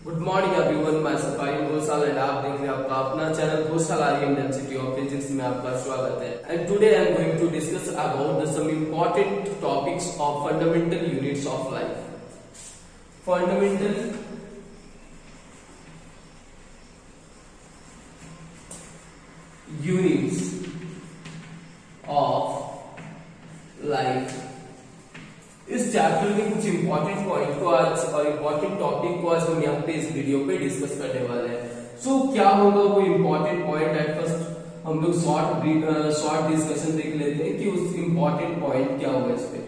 Good morning everyone, मैं Safari Ghoshal and आप देख रहे हैं आपका अपना channel Ghoshal Arya intensity of physics में आपका स्वागत है। And today I am going to discuss about the some important topics of fundamental units of life. Fundamental units of life. इस चैप्टर के कुछ इंपॉर्टेंट पॉइंट को आज और इंपॉर्टेंट टॉपिक को आज हम यहाँ पे इस वीडियो पे डिस्कस करने वाले हैं। सो क्या होगा वो इंपॉर्टेंट पॉइंट, एट फर्स्ट हम लोग शॉर्ट डिस्कशन देख लेते हैं कि उस इंपॉर्टेंट पॉइंट क्या होगा, इस पे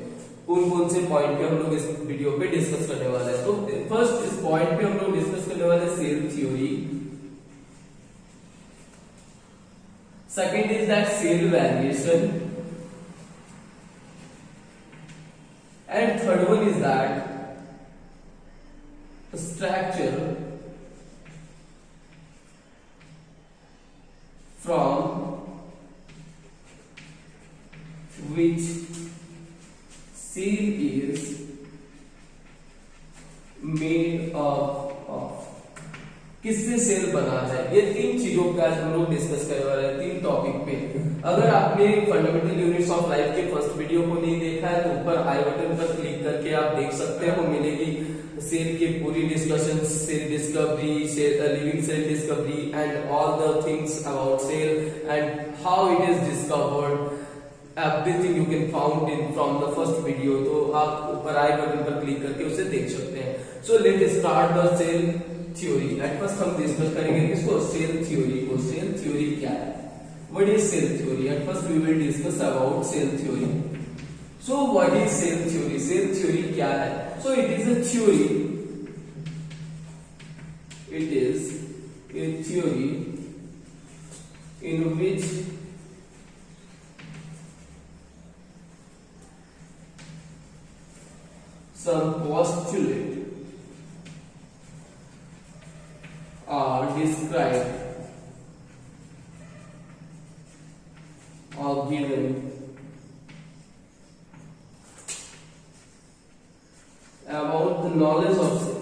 कौन कौन से पॉइंट पे हम लोग इस वीडियो पे डिस्कस करने वाले हैं। तो फर्स्ट इस पॉइंट पे हम लोग डिस्कस करने वाले हैं cell theory. Second is that cell variation, and third one is that structure from which seal is made of। किससे सेल बना है, ये तीन चीजों का हम लोग डिस्कस करने वाले हैं, तीन टॉपिक पे। अगर आपने फंडामेंटल यूनिट्स ऑफ लाइफ के फर्स्ट वीडियो को नहीं देखा है तो ऊपर आई बटन पर क्लिक करके आप देख सकते हैं, वो मिलेगी सेल की पूरी discussion, cell discovery, living cell discovery and all the things about cell and how it is discovered, everything you can found in from the first video. तो आप ऊपर आई बटन पर क्लिक करके उसे देख सकते हैं। So let start the cell theory. At first हम डिस्कस करेंगे किसको, सेल थ्योरी को। सेल थ्योरी क्या है, what is cell theory? At first we will discuss about cell theory. So what is cell theory? Cell theory क्या है? So it is a theory, it is a theory in which some postulate are described or given about the knowledge of self।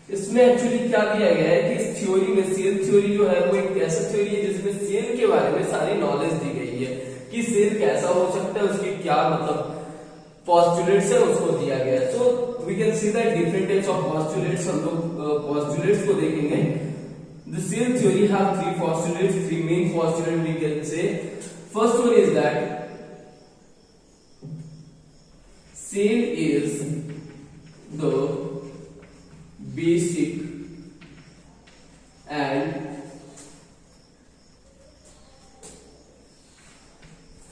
इसमें actually क्या दिया गया है कि इस theory में, सेल थ्योरी जो है वो एक ऐसा थ्योरी है जिसमें सेल के बारे में सारी नॉलेज दी गई है कि सेल कैसा हो सकता है, उसकी क्या मतलब पोस्टुलेट्स है उसको दिया गया है। So we can see that different types of postulates, हम लोग पोस्टुलेट्स को देखेंगे। The cell theory have three postulates, three main postulate we can say. First one is that cell is the basic and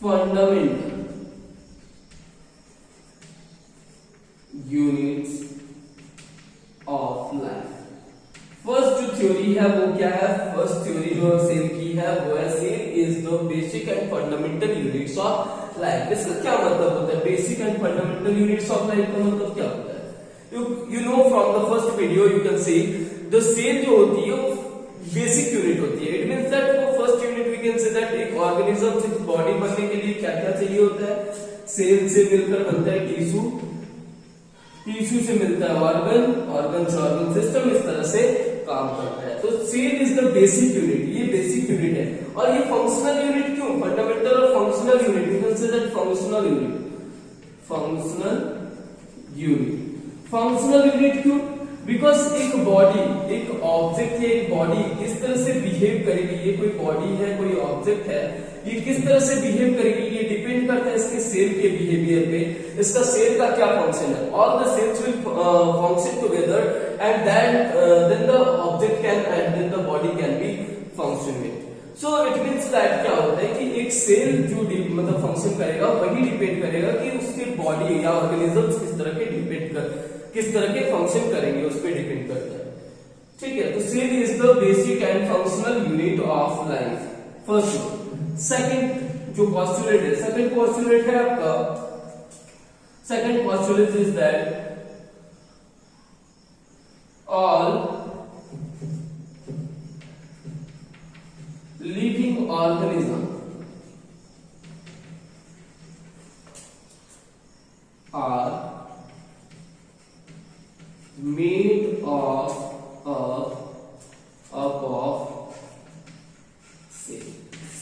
fundamental units of life। First जो theory है वो क्या है? First theory जो सेल की है वो है cell is the basic and fundamental units of life. इसका क्या मतलब होता है? Basic and fundamental units of life का मतलब क्या होता है? You know from the first video you can see the cell जो होती है वो बेसिक यूनिट होती है। It means that वो first unit we can say that एक ऑर्गेनिज्म से बॉडी बनने के लिए क्या क्या चाहिए होता है? सेल से मिलकर बनता है टिश्यू, टिश्यू से मिलता है ऑर्गन, ऑर्गन से ऑर्गन सिस्टम, इस तरह से काम करता है। तो cell is the basic unit, ये बेसिक यूनिट है। और ये फंक्शनल यूनिट क्यों? फंडामेंटल और functional unit, you can say that functional unit, functional unit. Functional unit क्यों? बिकॉज एक बॉडी, एक ऑब्जेक्ट या एक बॉडी किस तरह से बिहेव करेगी, ये कोई बॉडी है, कोई ऑब्जेक्ट है, ये किस तरह से बिहेव करेगी, ये डिपेंड करता है इसके सेल के बिहेवियर पे। इसका सेल का क्या फंक्शन है? All the cells will function together and then the object can and then the body can be functioning. So it means that क्या होता है कि एक सेल जो मतलब फंक्शन करेगा वही डिपेंड करेगा कि उसके बॉडी या ऑर्गेनिजम्स किस तरह के फंक्शन करेंगे, उस पर डिपेंड करता है। ठीक है, तो cell is the basic and functional unit of life, first. Second जो पोस्टुलेट है, सेकंड पोस्टुलेट है आपका, second postulate is that all living organism are made of up of cell.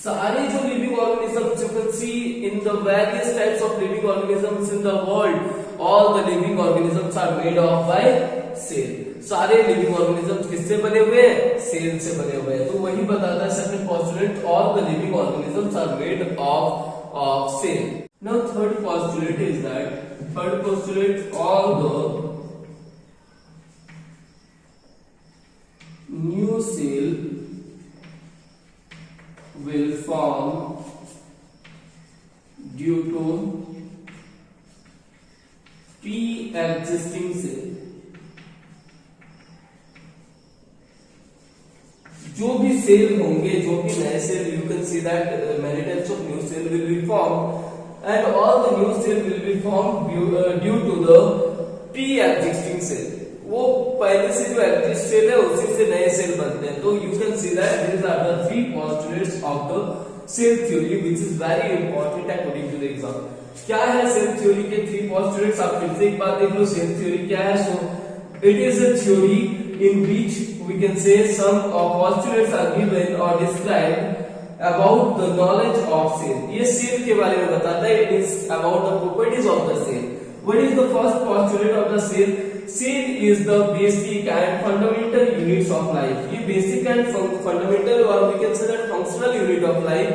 सारे जो living organisms, you can see in the various types of living organisms in the world, all the living organisms are made of by cell. सारे living organisms किससे बने हुए हैं? Cell से बने हुए हैं. तो वही बताता है second postulate, all the living organisms are made of cell. Now third postulate is that, third postulate, all the new cell will form due to pre-existing cell. जो भी सेल होंगे, जो भी नए cell, you can see that many types of new cell will be formed and all the new cell will be formed due to the pre-existing cell. वो पहले से जो एक्टिव सेल है उसी से नए सेल बनते हैं. तो you can see that these are the three postulates of the cell theory which is very important according to the exam. क्या है सेल थ्योरी के थ्री postulates? आप फिर से एक बात देख लो, सेल थ्योरी क्या है. So it is a theory in which we can say some postulates are given or described about the knowledge of cell. ये सेल के बारे में बताता है. It is about the properties of the cell. What is the first postulate of the cell? Cell is the basic and fundamental units of life. ये basic and fundamental और we can say that functional unit of life.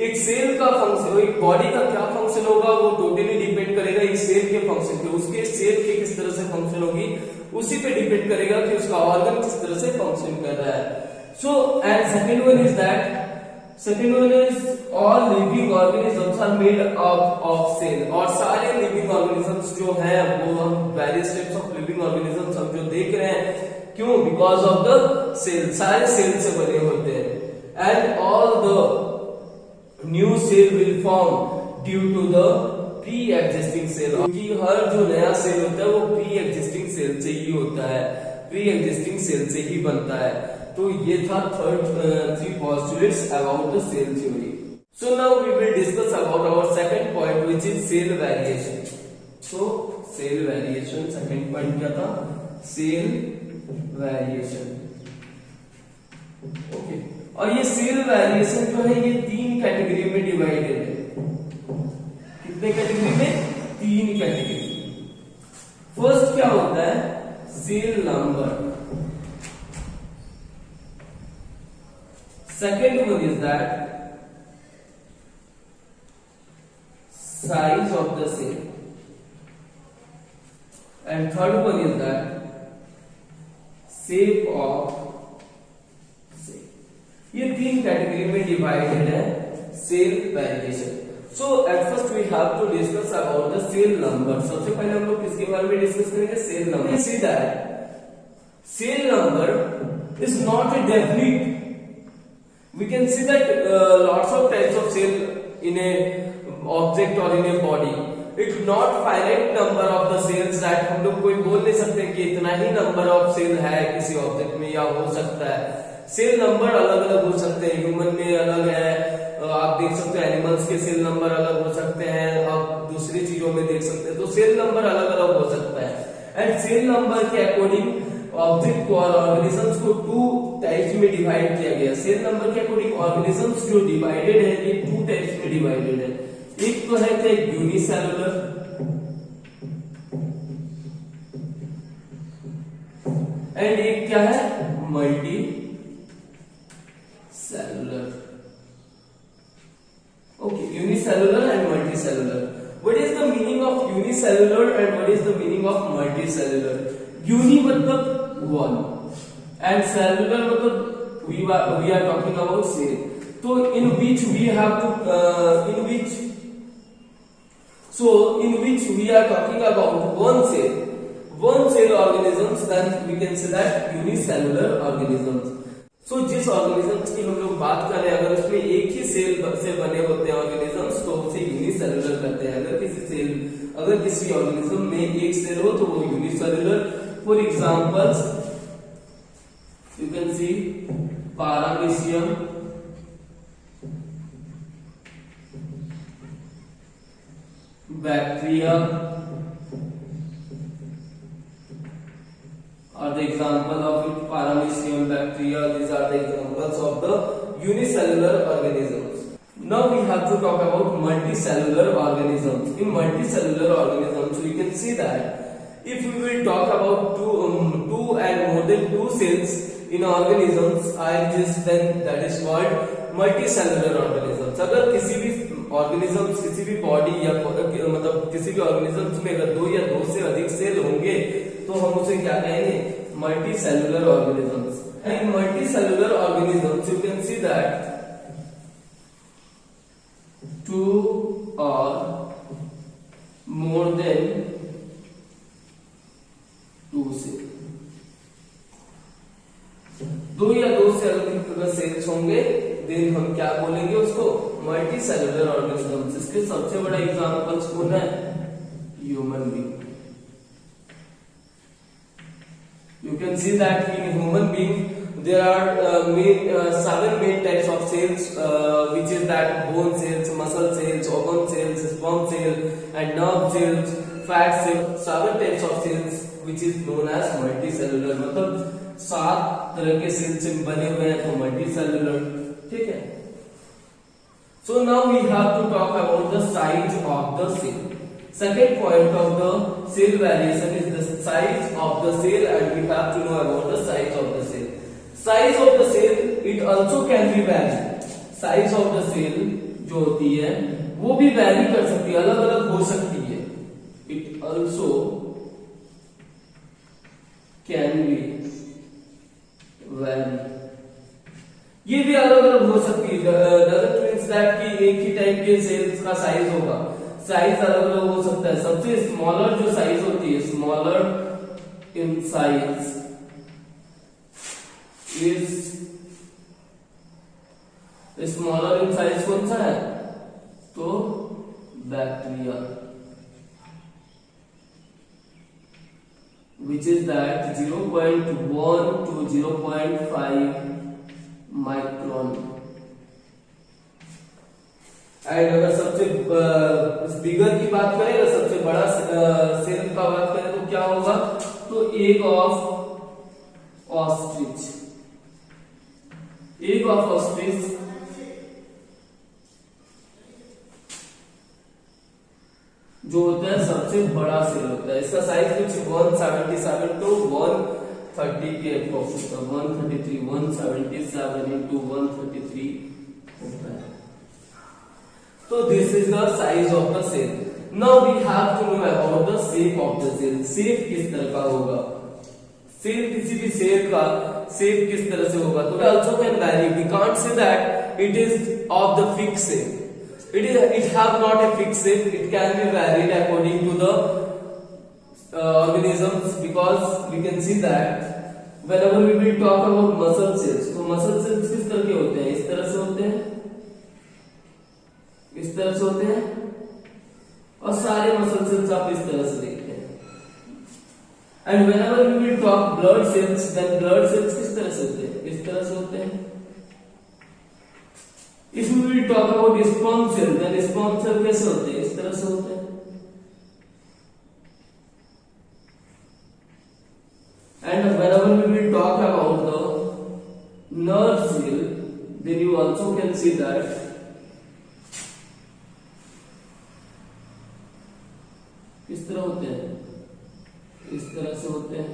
एक cell का function, एक body का क्या function होगा वो totally depend करेगा एक सेल के फंक्शन पे. उसके सेल के किस तरह से फंक्शन होगी उसी पे डिपेंड करेगा कि उसका ऑर्गन किस तरह से फंक्शन कर रहा है. So and second one is that, second one is all living organisms are made of cell. और सारे लिविंग ऑर्गेनिजम्स जो हैं वो हम various types of living organisms हम जो देख रहे हैं, क्यों? Because of the cell. सारे सेल से बने होते हैं. And all the new cell will form due to the pre existing cell. क्योंकि हर जो नया सेल होता है वो प्री एग्जिस्टिंग सेल से ही होता है, प्री एग्जिस्टिंग सेल से ही बनता है. तो ये था third three postulates about the cell theory. So now we will discuss about our second point which is cell variation. So cell variation, second point क्या था? Cell variation. Okay. और ये सेल वेरिएशन जो है ये तीन कैटेगरी में divided है. कितने कैटेगरी में? तीन कैटेगरी. फर्स्ट क्या होता है? Cell number. Second one is that size of the cell, and third one is that shape of cell. ये तीन कैटेगरी में डिवाइडेड है cell variation. So at first we have to discuss about the cell number. सबसे पहले हम लोग किसके बारे में डिस्कस करेंगे? Cell number. See that cell number is not a definite. We can see that lots of types of cell in a object or in a body. It's not finite number of the cells that हम लोग कोई बोल नहीं सकते कि इतना ही number of cell है किसी ऑब्जेक्ट में, या हो सकता है सेल नंबर अलग अलग हो सकते हैं. ह्यूमन में अलग है, आप देख सकते हैं एनिमल्स के सेल नंबर अलग हो सकते हैं, आप दूसरी चीजों में देख सकते हैं. तो सेल नंबर अलग अलग हो सकता है. एंड सेल नंबर के अकॉर्डिंग ऑब्जेक्ट को और ऑर्गेनिजम्स को टू टाइप्स में डिवाइड किया गया. सेल नंबर के अकॉर्डिंग ऑर्गेनिजम्स जो डिवाइडेड है ये टू टाइप्स में डिवाइडेड है. एक तो है क्या? यूनिसेलुलर, एंड एक क्या है? Multicellular. Okay, unicellular and multicellular. What is the meaning of unicellular and what is the meaning of multicellular? Uni मतलब वन एंड सेलुलर मतलब we are talking about cell. So in which we have to in which we are talking about one cell organisms, then we can say that unicellular organisms. So जिस organisms की हम लोग बात कर रहे हैं, अगर उसमें एक ही सेल से बने होते हैं organisms तो उसे यूनिसेलुलर कहते हैं. अगर किसी organism में एक सेल हो तो वो unicellular. For examples, you can see Paramecium, bacteria, bacteria. These are the examples of the unicellular organisms. Now we have to talk about multicellular organisms. In multicellular organisms, we can see that if we will talk about two and more than two cells in organisms exist, then that is called multicellular organisms. अगर किसी भी organisms, किसी भी body या मतलब किसी भी organisms में अगर दो या दो से अधिक सेल होंगे तो हम उसे क्या कहेंगे? Multicellular organisms. And in multicellular organisms, you can see that two or more than two cells. दो या दो से अधिक सेल्स होंगे, देन हम क्या बोलेंगे उसको? Multi cellular organisms. इसके सबसे बड़ा एग्जांपल्स कौन है? Human being. You can see that in human being there are seven main types of cells, which is that bone cells, muscle cells, organ cells, sperm cell, and nerve cells, fat cells. Seven types of cells, which is known as multicellular. मतलब 7 तरह के cell से बने हुए हैं तो multicellular. ठीक है. So now we have to talk about the size of the cell. Second point of the cell variation is the size of the cell, and we have to know about the size of the cell. Size of the cell, it also can be varied. Size of the cell जो होती है वो भी vary कर सकती है, अलग अलग हो सकती है. It also can be vary. ये भी अलग अलग हो सकती है. doesn't means that कि एक ही टाइप के सेल्स का साइज होगा. साइज अलग अलग हो सकता है. सबसे स्मॉलर जो साइज होती है, smaller in size is smaller in size कौन सा है? तो bacteria, which is that 0.1 to 0.5 micron. And अगर सबसे बिगर की बात करें, अगर सबसे बड़ा सेल का बात करें तो क्या होगा? तो egg of ostrich. Egg of ostrich जो होता है सबसे बड़ा सेल होता है. इसका साइज कुछ 177 टू 130 के अप्रोक्स, 133, 177 into 133 होता है. So this is the size of the cell. Now we have to know about the shape of the cell. Shape किस तरह का होगा? Shape, किसी भी सेल का shape किस तरह से होगा? तो also can vary. We can't say that it is of the fixed shape. It have not a fixed shape. It can be varied according to the organisms, because we can see that whenever we will talk about muscle cells, तो muscle cells किस तरह के होते हैं? इस तरह से होते हैं, इस तरह से होते हैं, और सारे मसल सेल्स आप इस तरह से देखते हैं. And whenever we will talk blood cells, then blood cells किस तरह से होते हैं? इस तरह से होते हैं. If we will talk about sperm cell, then sperm cell कैसे होते हैं? इस तरह से होते हैं. And whenever we will talk about the nerve cell, then you also can see that किस तरह होते हैं? इस तरह से होते हैं.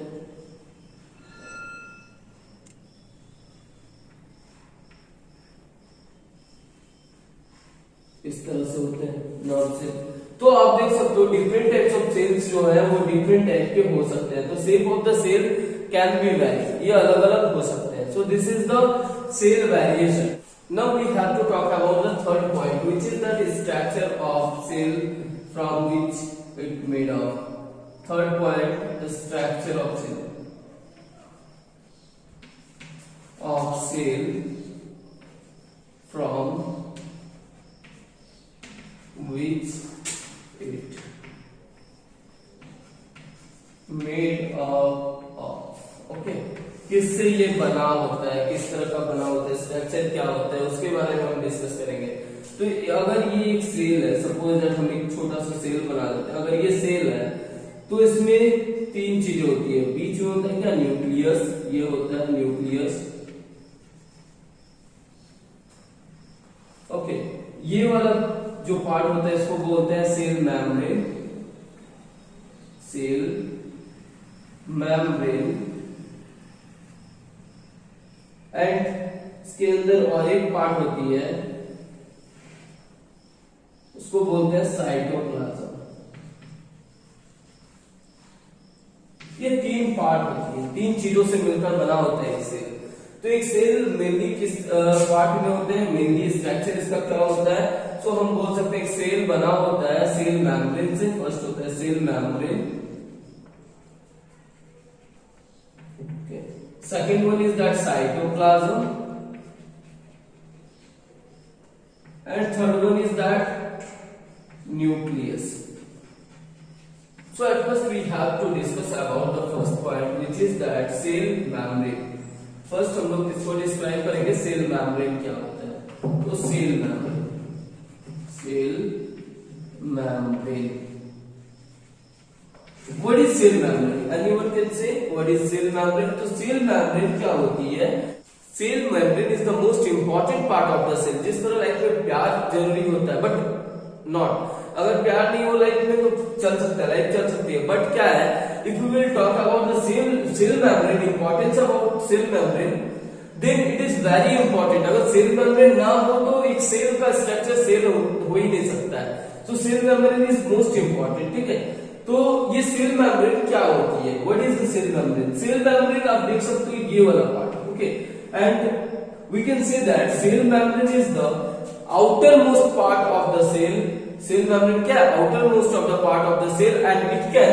इस तरह से होते हैं नर्व सेल. तो आप देख सकते हो डिफरेंट टाइप्स ऑफ सेल्स जो है वो डिफरेंट टाइप के हो सकते हैं. तो shape of the cell can be very, ये अलग अलग हो सकते हैं. So this is the cell variation. Now we have to talk about the third point, which is the structure of cell from which it made of. Third point, the structure of cell. From which it made up of. Okay, किससे ये बना होता है, किस तरह का बना होता है, स्ट्रक्चर क्या होता है, उसके बारे में हम डिस्कस करेंगे. तो अगर ये एक सेल है, सपोज दैट हम एक छोटा सा सेल बना लेते हैं. अगर ये सेल है तो इसमें तीन चीजें होती है. बीच में होता है क्या? न्यूक्लियस. ये होता है न्यूक्लियस. जो पार्ट होता है इसको बोलते हैं cell membrane, cell membrane. And इसके अंदर और एक पार्ट होती है उसको बोलते हैं साइटोप्लाज्म। ये 3 पार्ट होती है, 3 चीजों से मिलकर बना होता है एक सेल। तो एक सेल मेनली किस पार्ट में होते हैं, मेनली स्ट्रक्चर इसका क्या होता है, तो हम बोल सकते हैं एक सेल बना होता है सेल मेम्ब्रेन से। फर्स्ट होता है cell membrane, second one is that cytoplasm, and third one is that nucleus. So at first we have to discuss about the first point, which is that cell membrane. First हम लोग इसको describe करेंगे cell membrane क्या होता है। तो cell membrane, cell membrane, what is cell membrane? Anyone can say what is cell membrane? तो cell membrane क्या होती है? Cell membrane is the most important part of the cell. जिस तरह लाइफ में प्यार जरूरी होता है बट नॉट, अगर प्यार नहीं हो लाइफ में तो चल सकता है, लाइफ चल सकती है, बट क्या है, if you will talk about the cell membrane, importance about cell membrane, then it is very important. अगर सेल मेम्ब्रेन ना हो तो एक सेल का स्ट्रक्चर सेल हो ही नहीं सकता है। तो cell membrane is most important, ठीक है। तो ये सेल मेम्ब्रेन क्या होती है, what is the cell membrane? Cell membrane आप देख सकते हो ये वाला part, okay, and we can say that cell membrane is the outermost part of the cell. Cell membrane क्या है? Outermost of the part of the cell, and it can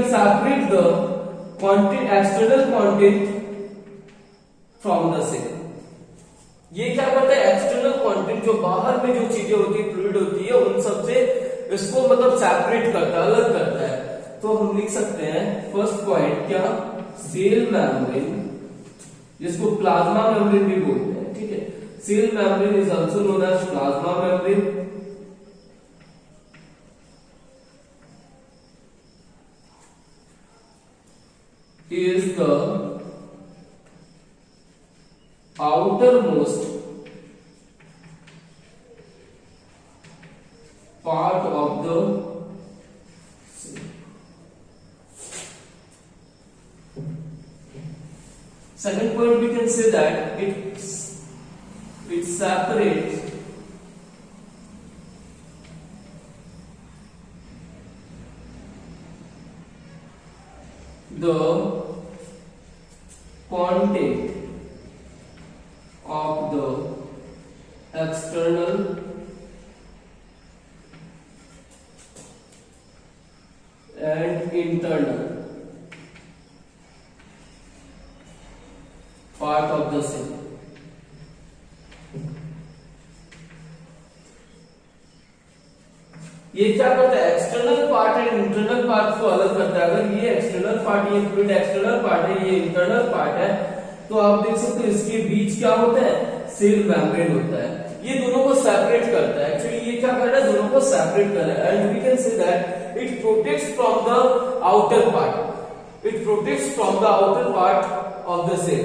separate the content, external content from the cell. ये क्या करता है? External content जो बाहर में जो चीजें होती है, फ्लूइड होती है, उन सब से इसको मतलब सेपरेट करता है, अलग करता है। तो हम लिख सकते हैं फर्स्ट पॉइंट क्या, सेल मेम्ब्रेन, जिसको प्लाज्मा मेम्ब्रेन भी बोलते हैं, ठीक है। Cell membrane is also known as plasma membrane. Is the outermost part of the cell. Second point, we can say that it separates the content of the external and internal part of the cell. ये क्या करता है? External part and internal part को अलग करता है। अगर ये एक्सटर्नल पार्ट, ये फ्लूइड एक्सटर्नल पार्ट है, ये इंटरनल पार्ट है, तो आप देख सकते हो इसके बीच क्या होता है? सेल मेम्ब्रेन होता है। ये दोनों को सेपरेट करता है। एक्चुअली ये क्या कर रहा है? दोनों को सेपरेट कर रहा है। And we can say that it protects from the outer part, it protects from the outer part of the cell.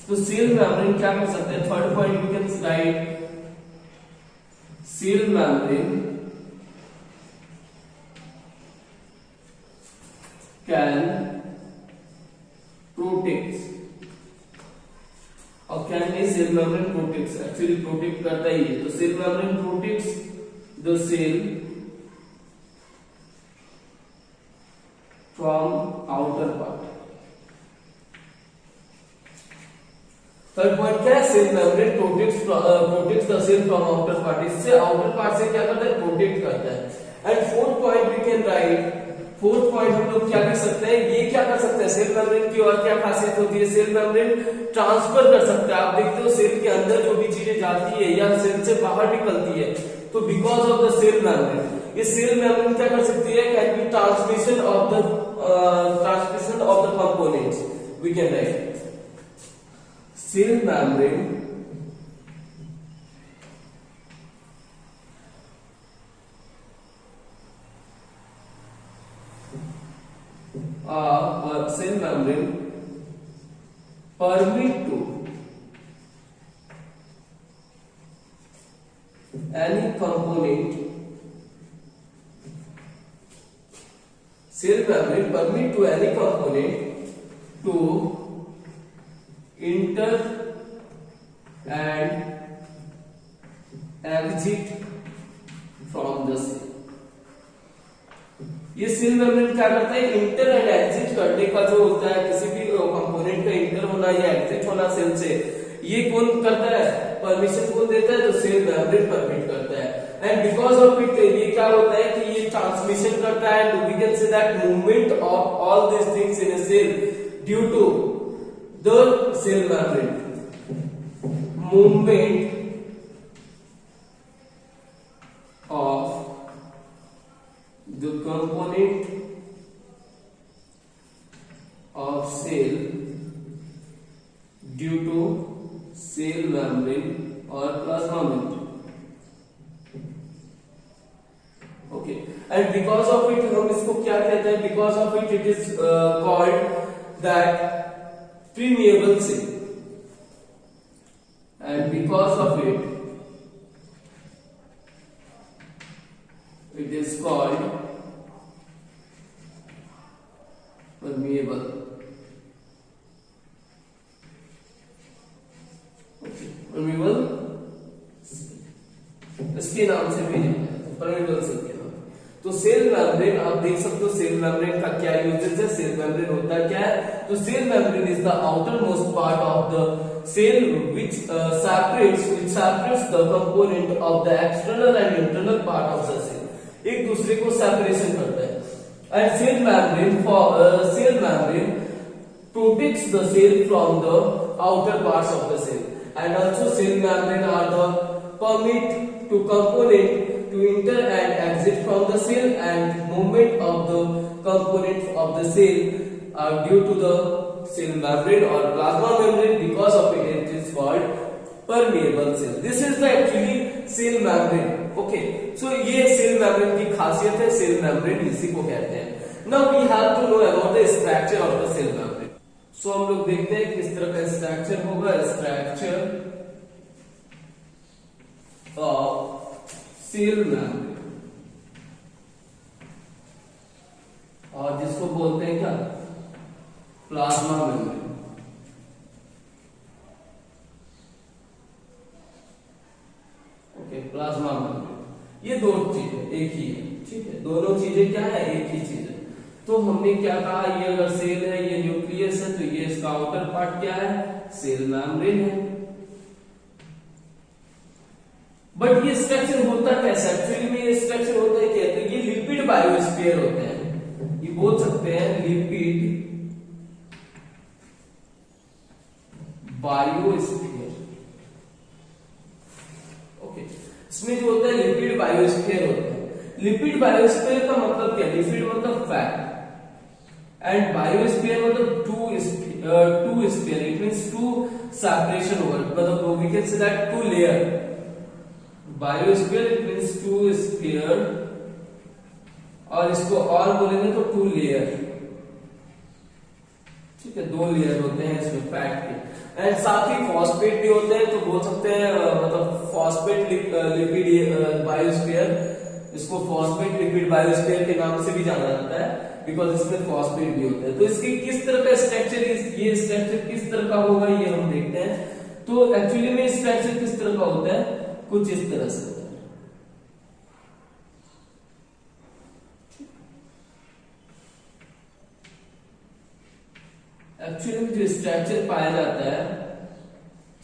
तो सेल मेम्ब्रेन क्या कर सकते हैं? Third point we can write cell membrane can protect, और can नहीं, cell membrane protects, actually protect करता ही है। तो cell membrane protects the cell from outer part. Third point क्या है? Cell membrane protects the cell from outer part. इससे outer part से क्या करता है? प्रोटेक्ट करता है। And fourth point we can write, fourth point हम लोग क्या कर सकते हैं? ये क्या कर सकते हैं? सेल मेम्ब्रेन की और क्या खासियत होती है? सेल मेम्ब्रेन ट्रांसफर कर सकता है। आप देखते हो सेल के अंदर जो भी चीजें जाती है या सेल से बाहर निकलती है, तो because of the cell membrane, ये सेल मेम्ब्रेन क्या कर सकती है? Can be transmission of the components. We can write cell membrane cell membrane permit to component, cell membrane permit to any component to enter and exit from the cell. ये cell membrane क्या करता है, inter and exit करने का जो होता है, किसी भी कंपोनेंट का इंटर होना या एग्जिट होना सेल से, ये कौन करता है, परमिशन कौन देता है, तो सेल मेम्ब्रेन परमिट करता है. एंड बिकॉज ऑफ इट ये क्या होता है कि ये ट्रांसमिशन करता है, and we can say that movement of all this things in a cell due to the cell membrane, movement of the component of cell due to cell membrane or plasma membrane. Okay, and because of it हम इसको क्या कहते हैं, because of it is called that permeable cell, and because of it is called permeable. Okay, permeable इसके नाम से भी permeable cell के नाम. तो सेल मेम्ब्रेन आप देख सकते हो, सेल मेम्ब्रेन का क्या यूजेस है, सेल मेम्ब्रेन होता क्या है, तो cell membrane is the outer most part of the cell which separates the component of the external and internal part of the cell. एक दूसरे को सेपरेशन करता है. And cell membrane protects the cell from the outer parts of the cell, and also cell membrane are the permit to component to enter and exit from the cell, and movement of the component of the cell are due to the cell membrane or plasma membrane. Because of it, it is called permeable cell. This is the actually cell membrane. Okay, so ये cell membrane की खासियत है, cell membrane इसी को कहते हैं. Now we have to know about the structure of the cell membrane. So हम लोग देखते हैं किस तरह का स्ट्रक्चर होगा, स्ट्रक्चर ऑफ सेल मेम्ब्रेन, और जिसको बोलते हैं क्या, प्लाज्मा मेम्ब्रेन. प्लाज्मा मेम्ब्रेन, ये दो चीजें एक ही है, ठीक है, दोनों चीजें क्या है, एक ही चीज है. तो हमने क्या कहा, ये अगर सेल है, ये न्यूक्लियस है, तो ये इसका आउटर पार्ट क्या है, सेल मेम्ब्रेन है. बट ये स्ट्रक्चर होता कैसा, एक्चुअली में ये स्ट्रक्चर होता है क्या, तो ये लिपिड बायोस्फीयर होते हैं, ये बोल सकते हैं लिपिड बायोस्फीयर. इसमें जो होता है लिपिड बायोस्फीयर होता है. लिपिड बायोस्फीयर का मतलब क्या, लिपिड मतलब फैट, एंड बायोस्फीयर मतलब two sphere, it means two separation होगा, मतलब we can say that two layer. Biosphere it means two sphere, और इसको और बोलेंगे तो टू लेयर. ठीक है, दो लेयर होते हैं इसमें फैट के. एंड साथ ही फॉस्फेट भी होते हैं, तो बोल सकते हैं मतलब फॉस्फेट लिपिड बायोस्फीयर, इसको फॉस्फेट लिपिड बायोस्फीयर के नाम से भी जाना जाता है, बिकॉज इसमें फॉस्फेट भी होता है. तो इसकी किस तरह का स्ट्रक्चर, ये स्ट्रक्चर किस तरह का होगा ये हम देखते हैं. तो एक्चुअली में स्ट्रक्चर किस तरह का होता है, कुछ इस तरह से होता है. एक्चुअली में जो स्ट्रक्चर पाया जाता है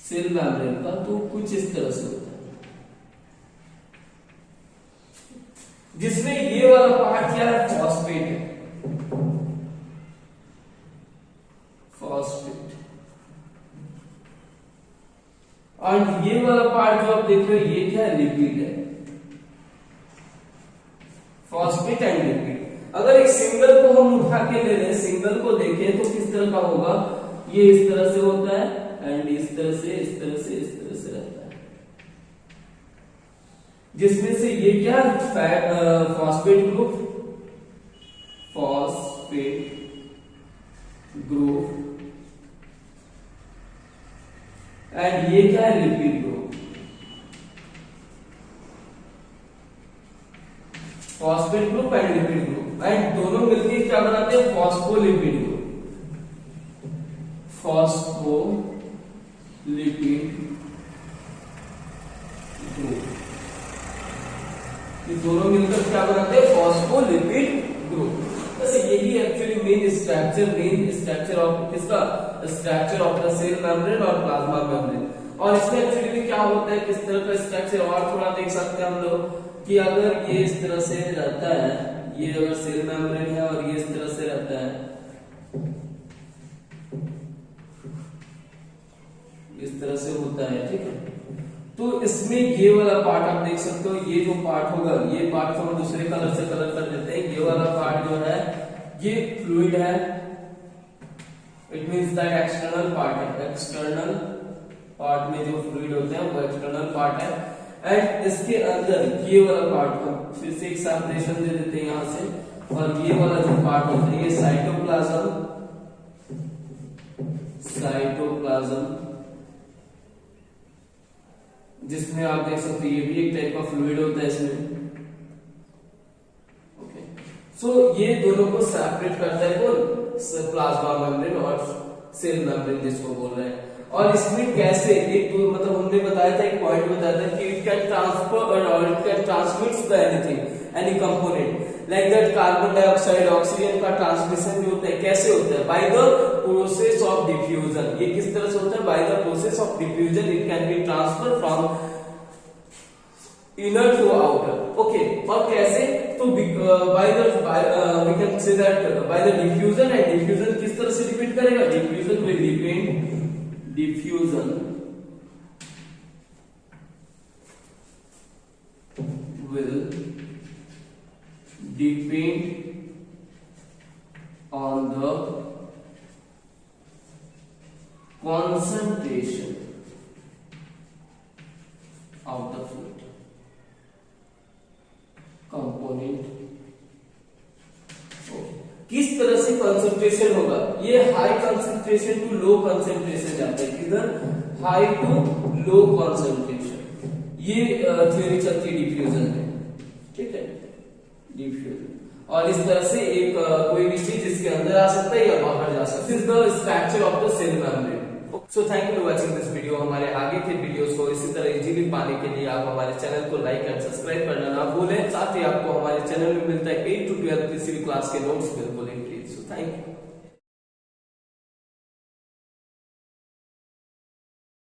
सेल मेम्ब्रेन का, तो कुछ इस तरह से होता है, जिसमें ये वाला पार्ट क्या है, फॉस्फेट है, फॉस्फेट. और ये वाला पार्ट जो आप देख रहे हो ये क्या है, लिपिड है, फॉस्फेट एंड लिपिड. अगर एक सिंगल को हम उठा के ले लें, सिंगल को देखें तो किस तरह का होगा, ये इस तरह से होता है, एंड इस तरह से, इस तरह से, इस तरह से रहता है, जिसमें से ये क्या fat phosphate group, phosphate group, and ये क्या है, lipid group. Phosphate group and lipid group, and दोनों मिलकर क्या बनाते हैं, फॉस्फोलिपिड ग्रुप, फॉस्फोलिपिड ग्रुप। ये दोनों मिलकर क्या बनाते हैं, फॉस्फोलिपिड ग्रुप। वैसे यही एक्चुअली मेन स्ट्रक्चर ऑफ किसका, structure of the cell membrane और प्लाज्मा मेम्ब्रेन। और इसमें एक्चुअली में क्या होता है, किस तरह का स्ट्रक्चर, और थोड़ा देख सकते हैं हम लोग कि अगर ये इस तरह से रहता है, ये अगर सेल मेम्ब्रेन है और ये इस तरह से रहता है, इस तरह से होता है, ठीक है। तो इसमें ये वाला पार्ट आप देख सकते हो, ये जो पार्ट होगा, ये पार्ट को हम दूसरे कलर से कलर कर देते हैं। ये वाला पार्ट जो है ये फ्लूइड है, it means that external part है, एक्सटर्नल पार्ट में जो फ्लूइड होते हैं वो एक्सटर्नल पार्ट है। एंड इसके अंदर ये वाला पार्ट को फिर से एक सेपरेशन दे देते हैं यहां से, और ये वाला जो पार्ट होता है ये साइटोप्लाज्म, जिसमें आप देख सकते हो ये भी एक टाइप का फ्लूइड होता है इसमें। ओके, सो ये दोनों को सेपरेट करता है कौन, प्लाज्मा मेम्ब्रेन और सेल मेम्ब्रेन जिसको बोल रहे हैं। और इसमें कैसे, एक तो मतलब हमने बताया था, एक पॉइंट बताया था कि इट कैन ट्रांसफर और it can transmit the anything, any component like that carbon dioxide, oxygen का ट्रांसमिशन जो होता है कैसे होता है, by the process of diffusion. ये किस तरह से होता है, by the process of diffusion it can be transfer from inner to outer. Okay, और कैसे, तो by the we can say that by the diffusion, and diffusion किस तरह से डिपेंड करेगा, diffusion will depend on the concentration of the fluid component। किस तरह से कंसंट्रेशन होगा, ये high concentration to low concentration जाता है, किधर, हाई टू लो कंसंट्रेशन। ये थ्योरी चलती है डिफ्यूजन में, ठीक है, डिफ्यूजन। और इस तरह से एक कोई भी चीज इसके अंदर आ सकता है या बाहर जा सकता है। This is the structure of the cell membrane. So thank you for watching this video. हमारे आगे के वीडियोस को इसी तरह इजीली पाने के लिए आप हमारे चैनल को लाइक एंड सब्सक्राइब करना ना भूलें। साथ ही आपको हमारे चैनल में मिलता है 8 to 12 किसी भी क्लास के नोट्स बिल्कुल फ्री। So thank you.